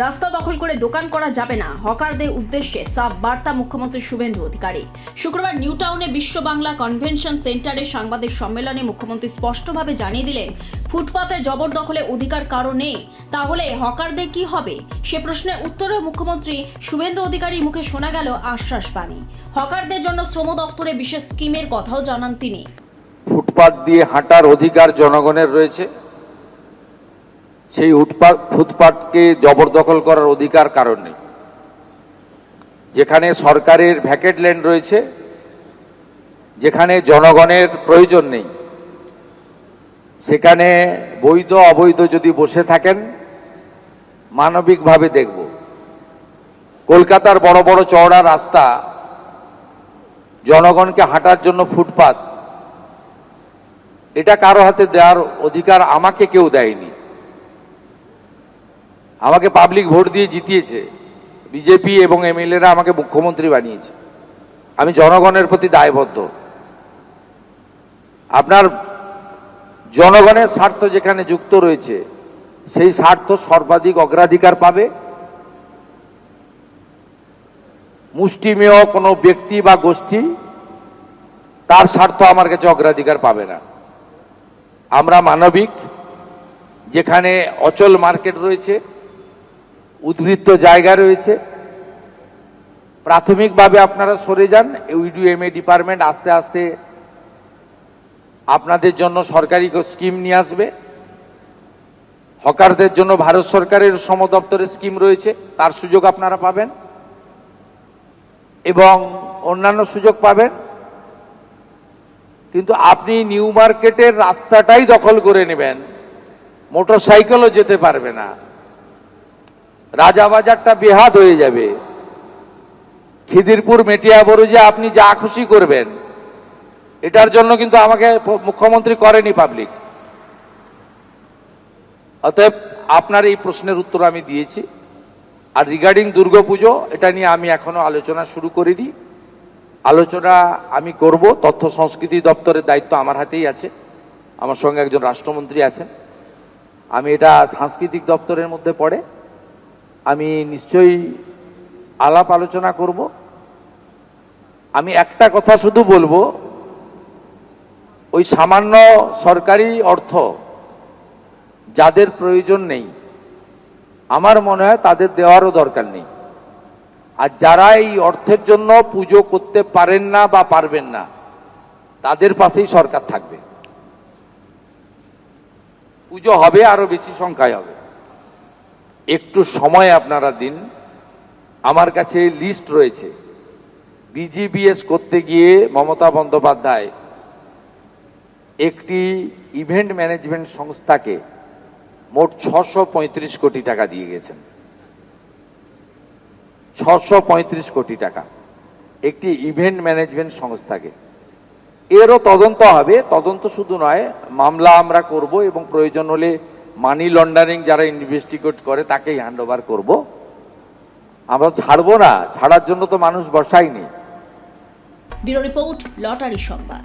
রাস্তা দখল করে দোকান করা যাবে না, হকারদের উদ্দেশ্যে সাফ বার্তা মুখ্যমন্ত্রী শুভেন্দু অধিকারী। শুক্রবার নিউ টাউনে বিশ্ব বাংলা কনভেনশন সেন্টারে সাংবাদিক সম্মেলনে মুখ্যমন্ত্রী স্পষ্টভাবে জানিয়ে দিলেন, ফুটপাতে জবরদখলে অধিকার কারো নেই, তাহলে হকারদের কি হবে? সে প্রশ্নের উত্তরে মুখ্যমন্ত্রী শুভেন্দু অধিকারীর মুখে শোনা গেল আশ্বাস বাণী। হকারদের জন্য শ্রম দপ্তরে বিশেষ স্কিমের কথাও জানান তিনি। ফুটপাত দিয়ে হাঁটার অধিকার জনগণের রয়েছে, সেই ফুটপাতকে জবরদখল করার অধিকার কারণ নেই। যেখানে সরকারের ভ্যাকেট ল্যান্ড রয়েছে, যেখানে জনগণের প্রয়োজন নেই, সেখানে বৈধ অবৈধ যদি বসে থাকেন, মানবিকভাবে দেখব। কলকাতার বড় বড় চওড়া রাস্তা, জনগণকে হাঁটার জন্য ফুটপাত, এটা কারো হাতে দেওয়ার অধিকার আমাকে কেউ দেয়নি। আমাকে পাবলিক ভোট দিয়ে জিতিয়েছে, বিজেপি এবং এমএলএরা আমাকে মুখ্যমন্ত্রী বানিয়েছে। আমি জনগণের প্রতি দায়বদ্ধ। আপনার জনগণের স্বার্থ যেখানে যুক্ত রয়েছে, সেই স্বার্থ সর্বাধিক অগ্রাধিকার পাবে। মুষ্টিমেয় কোনো ব্যক্তি বা গোষ্ঠী তার স্বার্থ আমার কাছে অগ্রাধিকার পাবে না। আমরা মানবিক, যেখানে অচল মার্কেট রয়েছে, উদ্বৃত্ত জায়গা রয়েছে, প্রাথমিকভাবে আপনারা সরে যান। ইউডিএমএ ডিপার্টমেন্ট আস্তে আস্তে আপনাদের জন্য সরকারি স্কিম নিয়ে আসবে। হকারদের জন্য ভারত সরকারের শ্রম দপ্তরের স্কিম রয়েছে, তার সুযোগ আপনারা পাবেন এবং অন্যান্য সুযোগ পাবেন। কিন্তু আপনি নিউ মার্কেটের রাস্তাটাই দখল করে নেবেন, মোটরসাইকেলও যেতে পারবে না, রাজাবাজারটা বেহাত হয়ে যাবে, খিদিরপুর মেটিয়াবরুজে আপনি যা খুশি করবেন। এটার জন্য কিন্তু আমাকে মুখ্যমন্ত্রী করেনি পাবলিক। অতএব আপনার এই প্রশ্নের উত্তর আমি দিয়েছি। আর রিগার্ডিং দুর্গাপুজো, এটা নিয়ে আমি এখনো আলোচনা শুরু করিনি। আলোচনা আমি করব। তথ্য সংস্কৃতি দপ্তরের দায়িত্ব আমার হাতেই আছে, আমার সঙ্গে একজন রাষ্ট্রমন্ত্রী আছেন। আমি এটা সাংস্কৃতিক দপ্তরের মধ্যে পড়ে, আমি নিশ্চয়ই আলাপ আলোচনা করব। আমি একটা কথা শুধু বলবো, ওই সামান্য সরকারি অর্থ যাদের প্রয়োজন নেই, আমার মনে হয় তাদের দেওয়ারও দরকার নেই। আর যারা এই অর্থের জন্য পুজো করতে পারেন না বা পারবেন না, তাদের পাশেই সরকার থাকবে। পুজো হবে, আরো বেশি সংখ্যায় হবে। একটু সময় আপনারা দিন। আমার কাছে লিস্ট রয়েছে। বিজিবিএস করতে গিয়ে মমতা বন্দ্যোপাধ্যায় একটি ইভেন্ট ম্যানেজমেন্ট সংস্থাকে মোট 635 কোটি টাকা দিয়ে গেছেন। 635 কোটি টাকা একটি ইভেন্ট ম্যানেজমেন্ট সংস্থাকে। এরও তদন্ত হবে। তদন্ত শুধু নয়, মামলা আমরা করব এবং প্রয়োজন হলে মানি লন্ডারিং যারা ইনভেস্টিগেট করে তাকেই হ্যান্ড ওভার করবো। আমরা ছাড়বো না, ছাড়ার জন্য তো মানুষ বসায়নি। ব্যুরো রিপোর্ট, লটারি সংবাদ।